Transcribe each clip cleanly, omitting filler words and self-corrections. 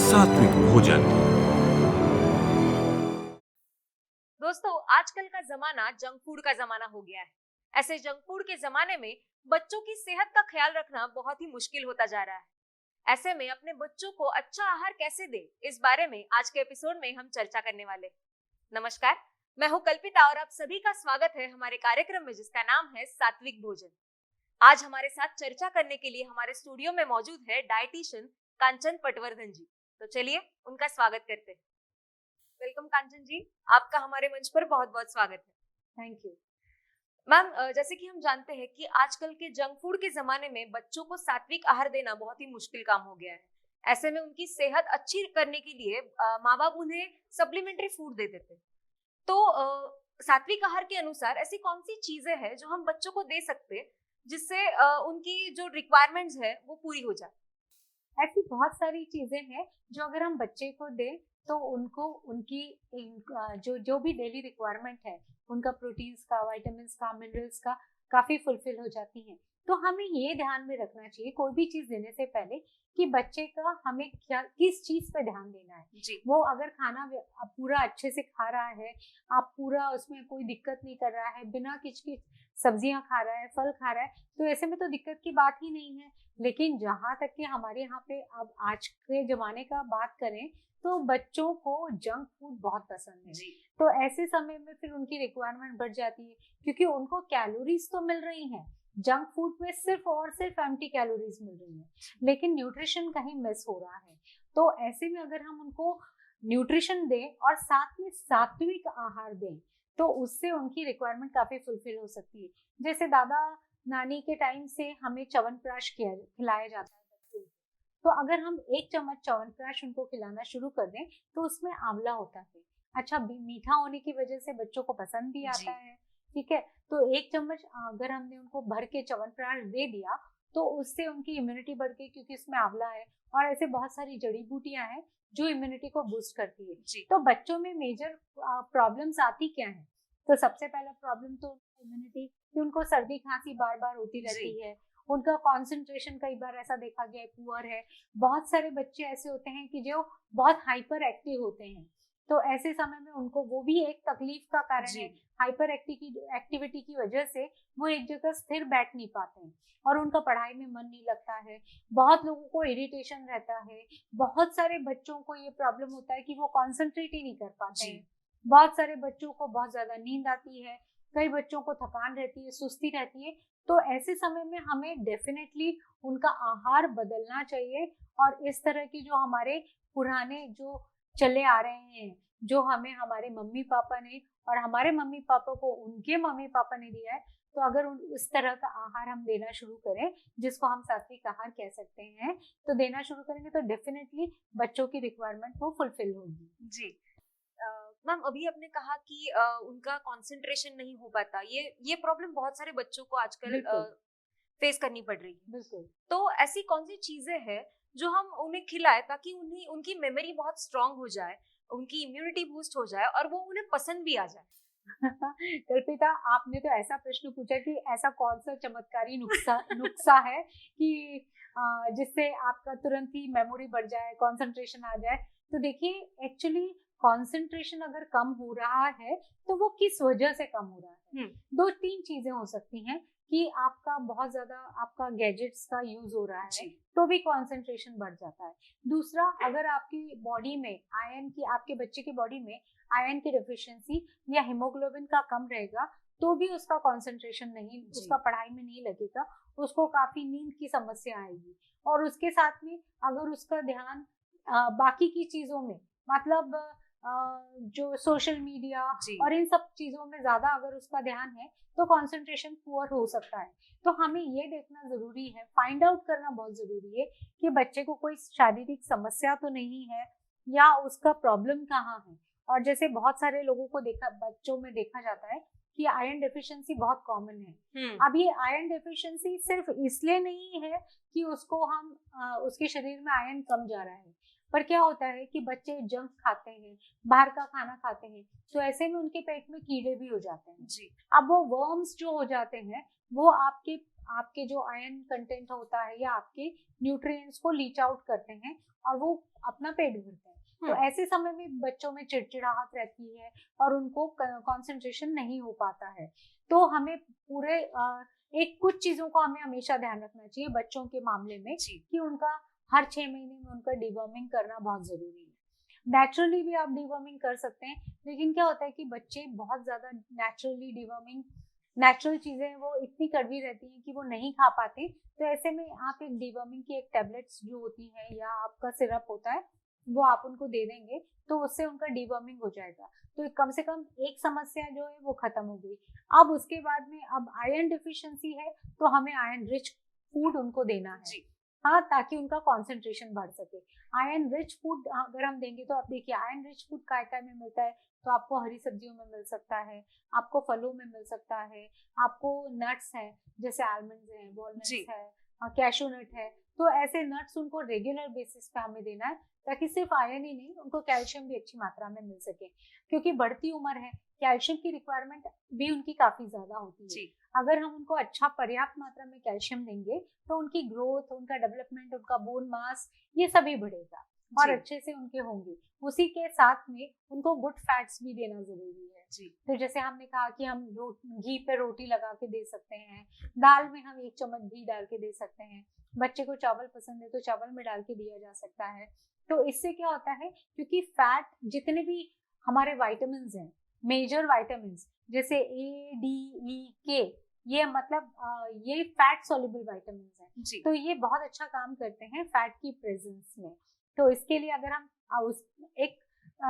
सात्विक भोजन। दोस्तों, आजकल का जमाना जंक फूड का जमाना हो गया है। ऐसे जंक फूड के जमाने में बच्चों की सेहत का ख्याल रखना बहुत ही मुश्किल होता जा रहा है। ऐसे में अपने बच्चों को अच्छा आहार कैसे दें, इस बारे में आज के एपिसोड में हम चर्चा करने वाले। नमस्कार, मैं हूं कल्पिता और आप सभी का स्वागत है हमारे कार्यक्रम में, जिसका नाम है सात्विक भोजन। आज हमारे साथ चर्चा करने के लिए हमारे स्टूडियो में मौजूद है डाइटिशियन कांचन पटवर्धन जी। तो चलिए उनका स्वागत करते हैं। वेलकम कांचन जी, आपका हमारे मंच पर बहुत बहुत स्वागत है। थैंक यू मैम, जैसे कि हम जानते हैं कि आजकल के जंक फूड के जमाने में बच्चों को सात्विक आहार देना बहुत ही मुश्किल काम हो गया है। ऐसे में उनकी सेहत अच्छी करने के लिए माँ बाप उन्हें सप्लीमेंट्री फूड दे देते हैं। तो सात्विक आहार के अनुसार ऐसी कौन सी चीजें हैं जो हम बच्चों को दे सकते हैं जिससे उनकी जो रिक्वायरमेंट्स है वो पूरी हो जाए? ऐसी बहुत सारी चीजें हैं जो अगर हम बच्चे को दें तो उनको उनकी जो भी डेली रिक्वायरमेंट है, उनका प्रोटीन्स का, विटामिन्स का, मिनरल्स का काफी फुलफिल हो जाती हैं। तो हमें ये ध्यान में रखना चाहिए कोई भी चीज देने से पहले कि बच्चे का हमें क्या किस चीज पे ध्यान देना है जी। वो अगर खाना पूरा अच्छे से खा रहा है, आप पूरा उसमें कोई दिक्कत नहीं कर रहा है, बिना किचकिच सब्जियां खा रहा है, फल खा रहा है, तो ऐसे में तो दिक्कत की बात ही नहीं है। लेकिन जहाँ तक कि हमारे यहाँ पे अब आज के जमाने का बात करें तो बच्चों को जंक फूड बहुत पसंद है जी। तो ऐसे समय में फिर उनकी रिक्वायरमेंट बढ़ जाती है क्योंकि उनको कैलोरीज तो मिल रही हैं, जंक फूड में सिर्फ और सिर्फ एम्प्टी कैलोरीज मिल रही हैं, लेकिन न्यूट्रिशन कहीं मिस हो रहा है। तो ऐसे में अगर हम उनको न्यूट्रिशन दें और साथ में सात्विक आहार दें तो उससे उनकी रिक्वायरमेंट काफी फुलफिल हो सकती है। जैसे दादा नानी के टाइम से हमें च्यवनप्राश खिलाया जाता है बच्चों को, तो अगर हम 1 चम्मच च्यवनप्राश उनको खिलाना शुरू कर दें तो उसमें आंवला होता है। अच्छा, मीठा होने की वजह से बच्चों को पसंद भी आता है, ठीक है। तो 1 चम्मच अगर हमने उनको भर के च्यवनप्राश दे दिया तो उससे उनकी इम्यूनिटी बढ़ गई क्योंकि उसमें आंवला है और ऐसे बहुत सारी जड़ी बूटियां हैं जो इम्यूनिटी को बूस्ट करती है। तो बच्चों में मेजर प्रॉब्लम्स आती क्या है? तो सबसे पहला प्रॉब्लम तो इम्यूनिटी कि उनको सर्दी खांसी बार बार होती रहती है, उनका कंसंट्रेशन कई बार ऐसा देखा गया है पुअर है। बहुत सारे बच्चे ऐसे होते हैं कि जो बहुत हाइपर एक्टिव होते हैं, तो ऐसे समय में उनको वो भी एक तकलीफ का कारण है। हाइपर एक्टिविटी की वजह से वो एक जगह स्थिर बैठ नहीं पाते हैं और उनका पढ़ाई में मन नहीं लगता है। बहुत लोगों को इरिटेशन रहता है, बहुत सारे बच्चों को ये प्रॉब्लम होता है कि वो कॉन्सेंट्रेट ही नहीं कर पाते हैं। बहुत सारे बच्चों को बहुत ज्यादा नींद आती है, कई बच्चों को थकान रहती है, सुस्ती रहती है। तो ऐसे समय में हमें डेफिनेटली उनका आहार बदलना चाहिए और इस तरह की जो हमारे पुराने जो चले आ रहे हैं, जो हमें हमारे मम्मी पापा ने और हमारे मम्मी पापा को उनके मम्मी पापा ने दिया है, तो अगर उस तरह का आहार हम देना शुरू करें जिसको हम सात्विक आहार कह सकते हैं, तो देना शुरू करेंगे तो डेफिनेटली बच्चों की रिक्वायरमेंट वो फुलफिल होगी। जी। मैम, अभी आपने कहा कि उनका कंसंट्रेशन नहीं हो पाता, ये प्रॉब्लम बहुत सारे बच्चों को आजकल फेस करनी पड़ रही है। बिल्कुल। तो ऐसी कौन सी चीजें हैं जो हम उन्हें खिलाएं ताकि उनकी मेमोरी बहुत स्ट्रांग हो जाए, उनकी इम्यूनिटी बूस्ट हो जाए और वो उन्हें पसंद भी आ जाए? कल्पिता, आपने तो ऐसा प्रश्न पूछा कि ऐसा कौन सा चमत्कारी नुस्खा है कि जिससे आपका तुरंत ही मेमोरी बढ़ जाए, कंसंट्रेशन आ जाए। तो देखिए, एक्चुअली कंसंट्रेशन अगर कम हो रहा है तो वो किस वजह से कम हो रहा है? 2-3 चीजें हो सकती हैं कि आपका बहुत ज्यादा आपका गैजेट्स का यूज हो रहा है तो भी कंसंट्रेशन बढ़ जाता है। दूसरा, अगर आपकी बॉडी में आपके बच्चे की बॉडी में आयरन की डेफिशिएंसी या हीमोग्लोबिन का कम रहेगा तो भी उसका कंसंट्रेशन नहीं, उसका पढ़ाई में नहीं लगेगा, उसको काफी नींद की समस्या आएगी। और उसके साथ में अगर उसका ध्यान बाकी की चीजों में, मतलब जो सोशल मीडिया और इन सब चीजों में ज्यादा अगर उसका ध्यान है तो कंसंट्रेशन पुअर हो सकता है। तो हमें ये देखना जरूरी है, फाइंड आउट करना बहुत जरूरी है कि बच्चे को कोई शारीरिक समस्या तो नहीं है या उसका प्रॉब्लम कहाँ है। और जैसे बहुत सारे लोगों को बच्चों में देखा जाता है कि आयरन डेफिशिएंसी बहुत कॉमन है। अब ये आयरन डेफिशिएंसी सिर्फ इसलिए नहीं है कि उसको उसके शरीर में आयरन कम जा रहा है, पर क्या होता है कि बच्चे जंक खाते हैं, बाहर का खाना खाते हैं, तो ऐसे में उनके पेट में कीड़े भी हो जाते हैं। अब वो वर्म्स जो हो जाते हैं वो आपके आपके जो आयरन कंटेंट होता है या आपके न्यूट्रिएंट्स को लीच आउट करते हैं और वो अपना पेट भरते हैं। तो ऐसे समय में बच्चों में चिड़चिड़ाहट रहती है और उनको कंसंट्रेशन नहीं हो पाता है। तो हमें पूरे एक कुछ चीजों को हमें हमेशा ध्यान रखना चाहिए बच्चों के मामले में कि उनका हर 6 महीने में उनका डिवर्मिंग करना बहुत जरूरी है। नेचुरली भी आप डिवर्मिंग कर सकते हैं, लेकिन क्या होता है कि बच्चे बहुत ज्यादा नेचुरली डिवर्मिंग नेचुरल चीजें वो इतनी कड़वी रहती हैं कि वो नहीं खा पाते। तो ऐसे में आप एक डिवर्मिंग की एक टैबलेट्स जो होती है या आपका सिरप होता है वो आप उनको दे देंगे तो उससे उनका डिवर्मिंग हो जाएगा। तो कम से कम एक समस्या जो है वो खत्म हो गई। अब उसके बाद में अब आयरन डिफिशिएंसी है तो हमें आयरन रिच फूड उनको देना है। हाँ, ताकि उनका कंसंट्रेशन बढ़ सके। आयरन रिच फूड अगर हम देंगे तो आप देखिए आयरन रिच फूड काय में मिलता है, तो आपको हरी सब्जियों में मिल सकता है, आपको फलों में मिल सकता है, आपको नट्स हैं जैसे आलमंड्स हैं, वॉलनट्स है, कैशू नट है। तो ऐसे नट्स उनको रेगुलर बेसिस पे हमें देना है ताकि सिर्फ आयरन ही नहीं उनको कैल्शियम भी अच्छी मात्रा में मिल सके, क्योंकि बढ़ती उम्र है कैल्शियम की रिक्वायरमेंट भी उनकी काफी ज्यादा होती है। अगर हम उनको अच्छा पर्याप्त मात्रा में कैल्शियम देंगे तो उनकी ग्रोथ, उनका डेवलपमेंट, उनका बोन मास ये सभी बढ़ेगा और अच्छे से उनके होंगे। उसी के साथ में उनको गुड फैट्स भी देना जरूरी है। तो जैसे हमने कहा कि हम घी पे रोटी लगा के दे सकते हैं, दाल में हम 1 चम्मच घी डाल के दे सकते हैं, बच्चे को चावल पसंद है तो चावल में डाल के दिया जा सकता है। तो इससे क्या होता है, क्योंकि फैट जितने भी हमारे वाइटामिन हैं, मेजर वाइटामिन जैसे ए, डी, ई, के, ये मतलब ये फैट सॉल्युबल वाइटामिन हैं, तो ये बहुत अच्छा काम करते हैं फैट की प्रेजेंस में। तो इसके लिए अगर हम एक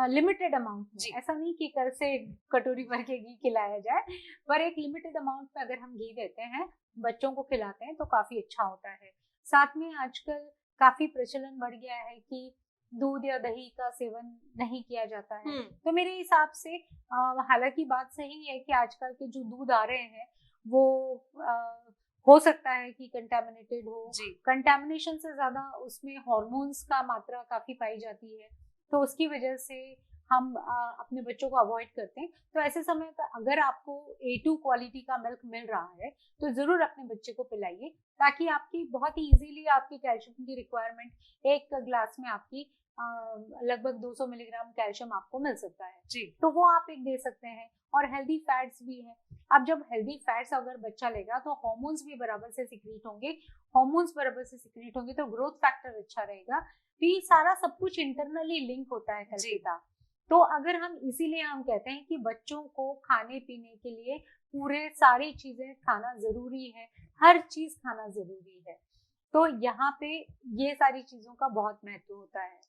लिमिटेड अमाउंट में, ऐसा नहीं कि कल से कटोरी भर के घी खिलाया जाए, पर एक लिमिटेड अमाउंट में अगर हम घी देते हैं बच्चों को खिलाते हैं तो काफी अच्छा होता है। साथ में आजकल काफी प्रचलन बढ़ गया है कि दूध या दही का सेवन नहीं किया जाता है। तो मेरे हिसाब से हालांकि बात सही है कि आजकल के जो दूध आ रहे हैं वो हो सकता है कि कंटामिनेटेड हो। कंटामिनेशन से ज्यादा उसमें हार्मोन्स का मात्रा काफी पाई जाती है, तो उसकी वजह से हम अपने बच्चों को अवॉइड करते हैं। तो ऐसे समय पर अगर आपको A2 क्वालिटी का मिल्क मिल रहा है तो जरूर अपने बच्चे को पिलाइए, ताकि आपकी बहुत ही इजीली आपकी कैल्शियम की रिक्वायरमेंट एक ग्लास में आपकी लगभग 200 मिलीग्राम कैल्शियम आपको मिल सकता है। तो वो आप एक दे सकते हैं। और हेल्दी फैट्स भी हैं। अब जब हेल्दी फैट्स अगर बच्चा लेगा तो हार्मोन्स भी बराबर से सिक्रीट होंगे, हार्मोन्स बराबर से सिक्रीट होंगे तो ग्रोथ फैक्टर अच्छा रहेगा। तो ये सारा सब कुछ इंटरनली लिंक होता है कल्पिता। तो अगर हम इसीलिए हम कहते हैं कि बच्चों को खाने पीने के लिए पूरे सारी चीजें खाना जरूरी है, हर चीज खाना जरूरी है। तो यहाँ पे ये सारी चीजों का बहुत महत्व होता है।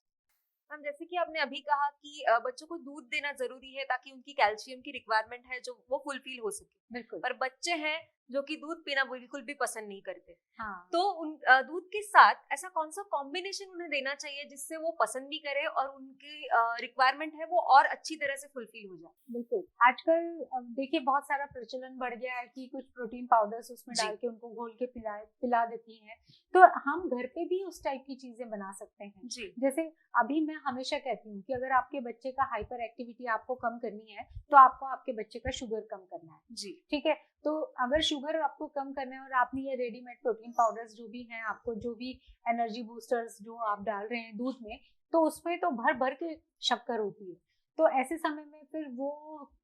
मैम, जैसे कि आपने अभी कहा कि बच्चों को दूध देना जरूरी है ताकि उनकी कैल्शियम की रिक्वायरमेंट है जो वो फुलफिल हो सके। बिल्कुल। पर बच्चे हैं जो कि दूध पीना बिल्कुल भी पसंद नहीं करते। हाँ। तो उन दूध के साथ ऐसा कौन सा कॉम्बिनेशन उन्हें देना चाहिए जिससे वो पसंद भी करे और उनकी रिक्वायरमेंट है वो और अच्छी तरह से फुलफिल हो जाए? बिल्कुल। आजकल देखिए बहुत सारा प्रचलन बढ़ गया है कि कुछ प्रोटीन पाउडर्स उसमें डाल के उनको घोल के पिला देती हैं। तो हम घर पे भी उस टाइप की चीजें बना सकते हैं। जैसे अभी मैं हमेशा कहती हूँ कि अगर आपके बच्चे का हाइपर एक्टिविटी आपको कम करनी है तो आपको आपके बच्चे का शुगर कम करना है। ठीक है। तो अगर शुगर आपको कम करना है और आपने ये रेडीमेड प्रोटीन पाउडर्स जो भी हैं, आपको जो भी एनर्जी बूस्टर्स जो आप डाल रहे हैं दूध में, तो उसमें तो भर भर के शक्कर होती है। तो ऐसे समय में फिर वो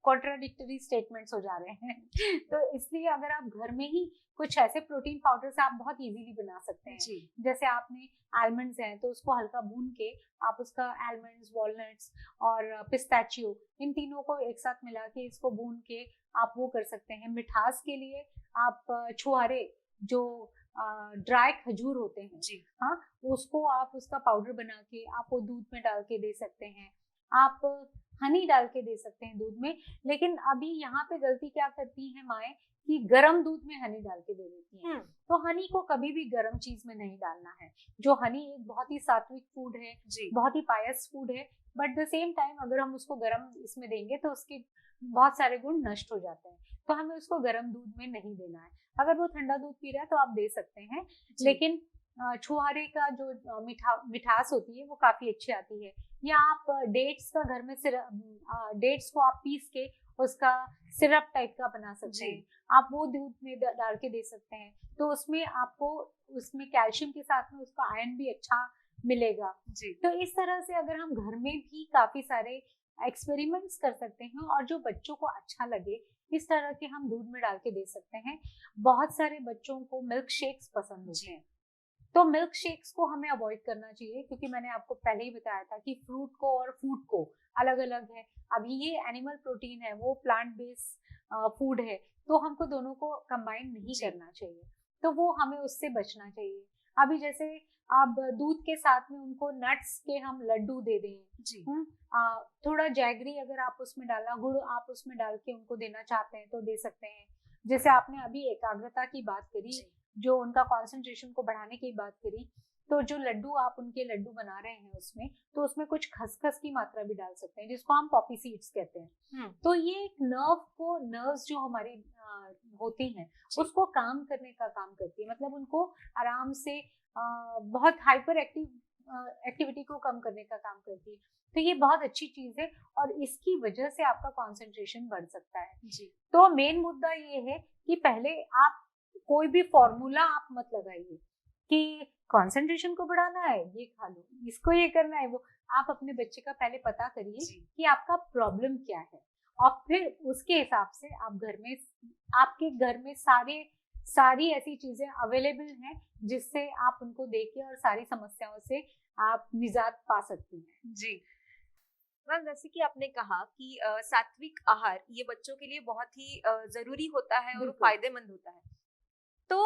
कॉन्ट्राडिक्टरी स्टेटमेंट्स हो जा रहे हैं। तो इसलिए अगर आप घर में ही कुछ ऐसे प्रोटीन पाउडर्स आप बहुत इजीली बना सकते हैं। जैसे आपने आलमंड्स हैं तो उसको हल्का भून के आप उसका आलमंड्स, वॉलनट्स और पिस्ताचियो, इन तीनों को एक साथ मिला के इसको भून के आप वो कर सकते हैं। मिठास के लिए आप छुहारे जो ड्राई खजूर होते हैं, हाँ, उसको आप उसका पाउडर बना के आप वो दूध में डाल के दे सकते हैं। आप हनी डाल के दे सकते हैं दूध में। लेकिन अभी यहाँ पे गलती क्या करती है माएँ कि गरम दूध में हनी डाल के दे देती हैं। तो हनी को कभी भी गरम चीज में नहीं डालना है। जो हनी एक बहुत ही सात्विक फूड है, बहुत ही पायस फूड है, बट द सेम टाइम अगर हम उसको गरम इसमें देंगे तो उसके बहुत सारे गुण नष्ट हो जाते हैं। तो हमें उसको गरम दूध में नहीं देना है। अगर वो ठंडा दूध पी रहा है तो आप दे सकते हैं, लेकिन छुहारे का जो मिठास होती है वो काफी अच्छी आती है। या आप डेट्स का घर में डेट्स को आप पीस के उसका सिरप टाइप का बना सकते हैं, आप वो दूध में डाल के दे सकते हैं। तो उसमें आपको उसमें कैल्शियम के साथ में उसका आयरन भी अच्छा मिलेगा जी। तो इस तरह से अगर हम घर में भी काफी सारे एक्सपेरिमेंट्स कर सकते हैं और जो बच्चों को अच्छा लगे इस तरह के हम दूध में डाल के दे सकते हैं। बहुत सारे बच्चों को मिल्क शेक्स पसंद होते हैं, तो मिल्क शेक्स को हमें अवॉइड करना चाहिए, क्योंकि मैंने आपको पहले ही बताया था कि फ्रूट को और फूड को अलग अलग है। अभी ये एनिमल प्रोटीन है, वो प्लांट बेस्ड फूड है, तो हमको दोनों को कंबाइन नहीं करना चाहिए, तो वो हमें उससे बचना चाहिए। अभी जैसे आप दूध के साथ में उनको नट्स के हम लड्डू दे दें, थोड़ा जैगरी अगर आप उसमें डालना, गुड़ आप उसमें डाल के उनको देना चाहते हैं तो दे सकते हैं। जैसे आपने अभी एकाग्रता की बात करी, जो उनका कंसंट्रेशन को बढ़ाने की बात करी, तो जो लड्डू आप उनके लड्डू बना रहे हैं उसमें, तो उसमें कुछ खसखस की मात्रा भी डाल सकते हैं, जिसको हम पॉपी सीड्स कहते हैं। तो ये एक नर्व्स जो हमारी होती हैं उसको काम करने का काम करती है, मतलब उनको आराम से बहुत हाइपर एक्टिविटी को कम करने का काम करती है। तो ये बहुत अच्छी चीज है और इसकी वजह से आपका कंसंट्रेशन बढ़ सकता है जी। तो मेन मुद्दा ये है कि पहले आप कोई भी फॉर्मूला आप मत लगाइए कि कंसंट्रेशन को बढ़ाना है ये खा लो, इसको ये करना है वो। आप अपने बच्चे का पहले पता करिए कि आपका प्रॉब्लम क्या है और फिर उसके हिसाब से आप घर में, आपके घर में सारी ऐसी चीजें अवेलेबल हैं जिससे आप उनको देके और सारी समस्याओं से आप निजात पा सकती हैं जी। मैम, जैसे कि आपने कहा कि सात्विक आहार ये बच्चों के लिए बहुत ही जरूरी होता है और फायदेमंद होता है। तो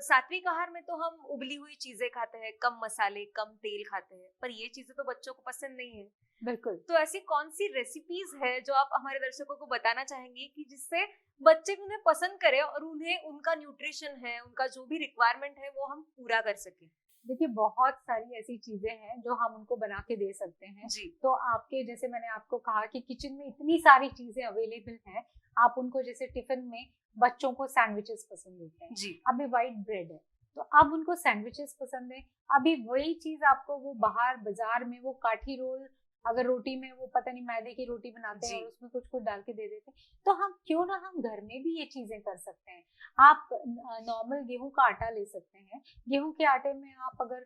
सात्विक आहार में तो हम उबली हुई चीजें खाते हैं, कम मसाले कम तेल खाते हैं, पर ये चीजें तो बच्चों को पसंद नहीं है। बिल्कुल। तो ऐसी कौन सी रेसिपीज है जो आप हमारे दर्शकों को बताना चाहेंगे कि जिससे बच्चे भी उन्हें पसंद करें और उन्हें उनका न्यूट्रिशन है, उनका जो भी रिक्वायरमेंट है वो हम पूरा कर सकें? देखिए बहुत सारी ऐसी चीजें हैं जो हम उनको बना के दे सकते हैं जी। तो आपके जैसे मैंने आपको कहा कि किचन में इतनी सारी चीजें अवेलेबल हैं, आप उनको जैसे टिफिन में बच्चों को सैंडविचेस पसंद होते हैं जी। अभी व्हाइट ब्रेड है तो अब उनको सैंडविचेस पसंद है, अभी वही चीज आपको वो बाहर बाजार में वो काठी रोल, अगर रोटी में वो पता नहीं मैदे की रोटी बनाते हैं और उसमें कुछ कुछ डाल के दे देते हैं, तो हम क्यों ना हम घर में भी ये चीजें कर सकते हैं। आप नॉर्मल गेहूं का आटा ले सकते हैं, गेहूं के आटे में आप अगर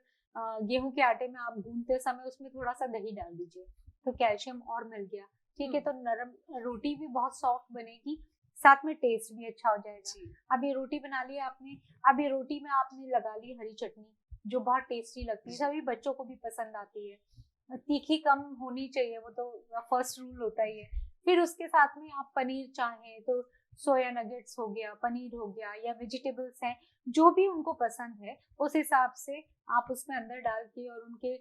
गेहूं के आटे में आप गूंथते समय उसमें थोड़ा सा दही डाल दीजिए तो कैल्शियम और मिल गया, ठीक है। तो नरम रोटी भी बहुत सॉफ्ट बनेगी, साथ में टेस्ट भी अच्छा हो जाएगा। अब ये रोटी बना ली आपने, अब ये रोटी में आपने लगा ली हरी चटनी जो बहुत टेस्टी लगती है, सभी बच्चों को भी पसंद आती है। तीखी कम होनी चाहिए, वो तो फर्स्ट रूल होता ही है। फिर उसके साथ में आप पनीर चाहें तो सोया नगेट्स हो गया, पनीर हो गया, या वेजिटेबल्स हैं जो भी उनको पसंद है उस हिसाब से आप उसमें अंदर डाल के और उनके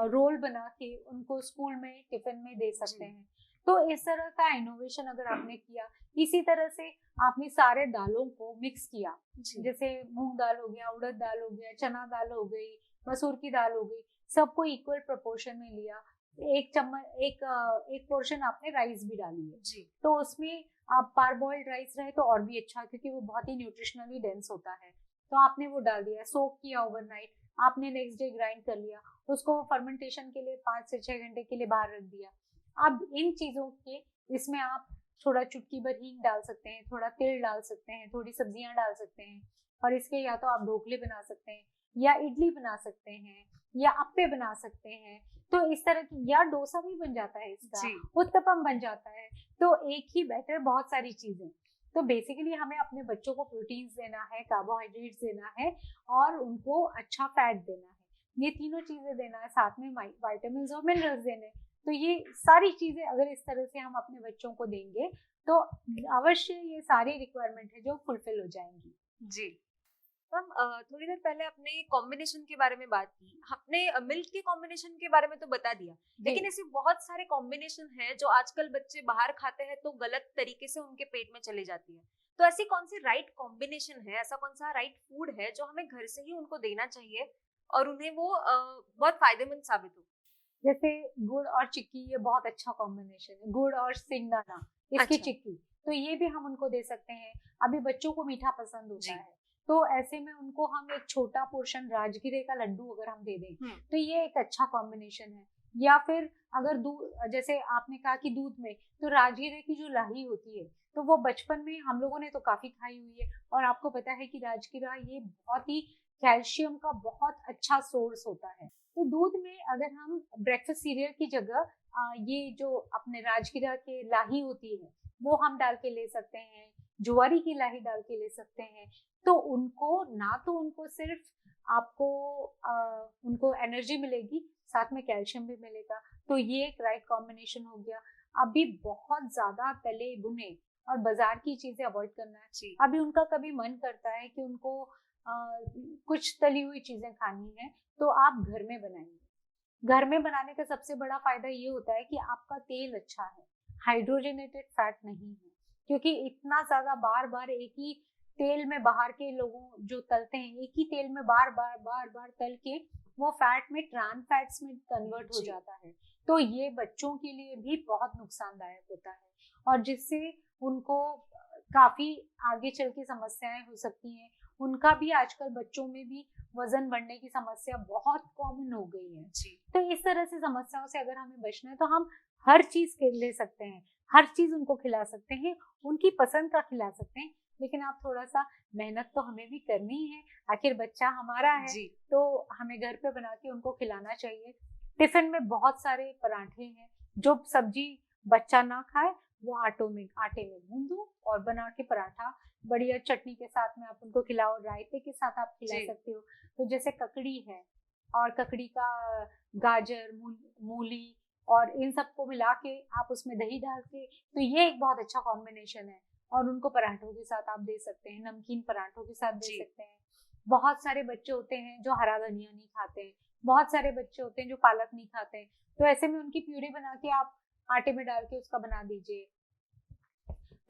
रोल बना के उनको स्कूल में टिफिन में दे सकते हैं। तो इस तरह का इनोवेशन अगर आपने किया, इसी तरह से आपने सारे दालों को मिक्स किया, जैसे मूंग दाल हो गया, उड़द दाल हो गया, चना दाल हो गई, मसूर की दाल हो गई, सबको इक्वल प्रोपोर्शन में लिया। एक चम्मच एक पोर्शन आपने राइस भी डाली है जी। तो उसमें आप पारबॉइल्ड राइस रहे तो और भी अच्छा, क्योंकि वो बहुत ही न्यूट्रिशनली डेंस होता है। तो आपने वो डाल दिया, सोक किया ओवरनाइट, आपने नेक्स्ट डे ग्राइंड कर लिया, उसको फर्मेंटेशन के लिए 5 से 6 घंटे के लिए बाहर रख दिया। अब इन चीजों के इसमें आप थोड़ा चुटकी भर हींग डाल सकते हैं, थोड़ा तेल डाल सकते हैं, थोड़ी सब्जियां डाल सकते हैं, और इसके या तो आप ढोकले बना सकते हैं या इडली बना सकते हैं या अप्पे बना सकते हैं। तो इस तरह की, या डोसा भी बन जाता है इसका, उत्तपम बन जाता है। तो एक ही बैटर बहुत सारी चीजें। तो बेसिकली हमें अपने बच्चों को प्रोटीन्स देना है, कार्बोहाइड्रेट्स देना है और उनको अच्छा फैट देना है, ये तीनों चीजें देना है, साथ में विटामिन्स और मिनरल्स देने हैं। तो ये सारी चीजें अगर इस तरह से हम अपने बच्चों को देंगे तो अवश्य ये सारी रिक्वायरमेंट है जो फुलफिल हो जाएंगी जी। मैम, थोड़ी देर पहले आपने कॉम्बिनेशन के बारे में बात की, आपने मिल्क के कॉम्बिनेशन के बारे में तो बता दिया, लेकिन ऐसे बहुत सारे कॉम्बिनेशन हैं जो आजकल बच्चे बाहर खाते हैं तो गलत तरीके से उनके पेट में चली जाती है। तो ऐसी कौन सी राइट कॉम्बिनेशन है, ऐसा कौन सा राइट फूड है जो हमें घर से ही उनको देना चाहिए और उन्हें वो बहुत फायदेमंद साबित हो? जैसे गुड़ और चिक्की, ये बहुत अच्छा कॉम्बिनेशन है, गुड़ और सिंगदाना इसकी चिक्की, तो ये भी हम उनको दे सकते हैं। अभी बच्चों को मीठा पसंद होता है, तो ऐसे में उनको हम एक छोटा पोर्शन राजगिरे का लड्डू अगर हम दे दें तो ये एक अच्छा कॉम्बिनेशन है। या फिर अगर दूध, जैसे आपने कहा कि दूध में, तो राजगिरे की जो लाही होती है तो वो बचपन में हम लोगों ने तो काफी खाई हुई है, और आपको पता है कि राजगिरा ये बहुत ही कैल्शियम का बहुत अच्छा सोर्स होता है। तो दूध में अगर हम ब्रेकफास्ट सीरियल की जगह ये जो अपने राजगिरा के लाही होती है वो हम डाल के ले सकते हैं, ज्वारी की लाही डाल के ले सकते हैं। तो उनको ना तो उनको सिर्फ आपको उनको एनर्जी मिलेगी, साथ में कैल्शियम भी मिलेगा। तो ये एक राइट कॉम्बिनेशन हो गया। अभी बहुत ज्यादा तले भुने और बाजार की चीजें अवॉइड करना है। अभी उनका कभी मन करता है कि उनको कुछ तली हुई चीजें खानी है, तो आप घर में बनाइए। घर में बनाने का सबसे बड़ा फायदा ये होता है कि आपका तेल अच्छा है, हाइड्रोजनेटेड फैट नहीं है, क्योंकि इतना ज्यादा बार बार एक ही तेल में बाहर के लोगों जो तलते हैं, एक ही तेल में बार बार तल के वो फैट में ट्रांस फैट्स में कन्वर्ट हो जाता है। तो ये बच्चों के लिए भी बहुत नुकसानदायक होता है, और जिससे उनको काफी आगे चल के समस्याएं हो सकती हैं। उनका भी आजकल बच्चों में भी वजन बढ़ने की समस्या बहुत कॉमन हो गई है। तो इस तरह से समस्याओं से अगर हमें बचना है तो हम हर चीज ले सकते हैं, हर चीज उनको खिला सकते हैं, उनकी पसंद का खिला सकते हैं, लेकिन आप थोड़ा सा मेहनत तो हमें भी करनी है। आखिर बच्चा हमारा है, तो हमें घर पे बना के उनको खिलाना चाहिए। टिफिन में बहुत सारे पराठे हैं, जो सब्जी बच्चा ना खाए वो आटे में गूंद दो और बना के पराठा बढ़िया चटनी के साथ में आप उनको खिलाओ, रायते के साथ आप खिला सकते हो। तो जैसे ककड़ी है, और ककड़ी का गाजर, मूली और इन सबको मिला के आप उसमें दही डाल के, तो ये एक बहुत अच्छा कॉम्बिनेशन है। और उनको पराठों के साथ आप दे सकते हैं, नमकीन पराठों के साथ दे सकते हैं। बहुत सारे बच्चे होते हैं जो हरा धनिया नहीं खाते हैं, बहुत सारे बच्चे होते हैं जो पालक नहीं खाते हैं, तो ऐसे में उनकी प्यूरी बना के आप आटे में डाल के उसका बना दीजिए।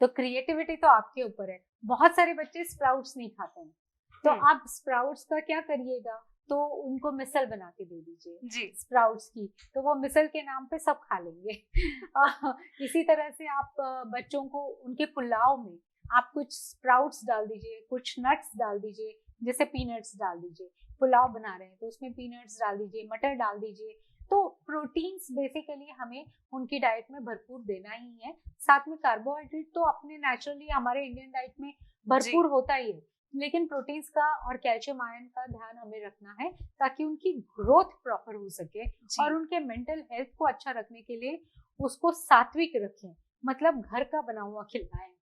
तो क्रिएटिविटी तो आपके ऊपर है। बहुत सारे बच्चे स्प्राउट्स नहीं खाते हैं, तो आप स्प्राउट्स का क्या करिएगा, तो उनको मिसल बना के दे दीजिए स्प्राउट्स की, तो वो मिसल के नाम पे सब खा लेंगे। इसी तरह से आप बच्चों को उनके पुलाव में आप कुछ स्प्राउट्स डाल दीजिए, कुछ नट्स डाल दीजिए, जैसे पीनट्स डाल दीजिए। पुलाव बना रहे हैं तो उसमें पीनट्स डाल दीजिए, मटर डाल दीजिए। तो प्रोटीन्स बेसिकली हमें उनकी डाइट में भरपूर देना ही है। साथ में कार्बोहाइड्रेट तो अपने नेचुरली हमारे इंडियन डाइट में भरपूर होता ही है, लेकिन प्रोटीन्स का और कैल्शियम आयन का ध्यान हमें रखना है, ताकि उनकी ग्रोथ प्रॉपर हो सके। और उनके मेंटल हेल्थ को अच्छा रखने के लिए उसको सात्विक रखें, मतलब घर का बना हुआ खिलाएं।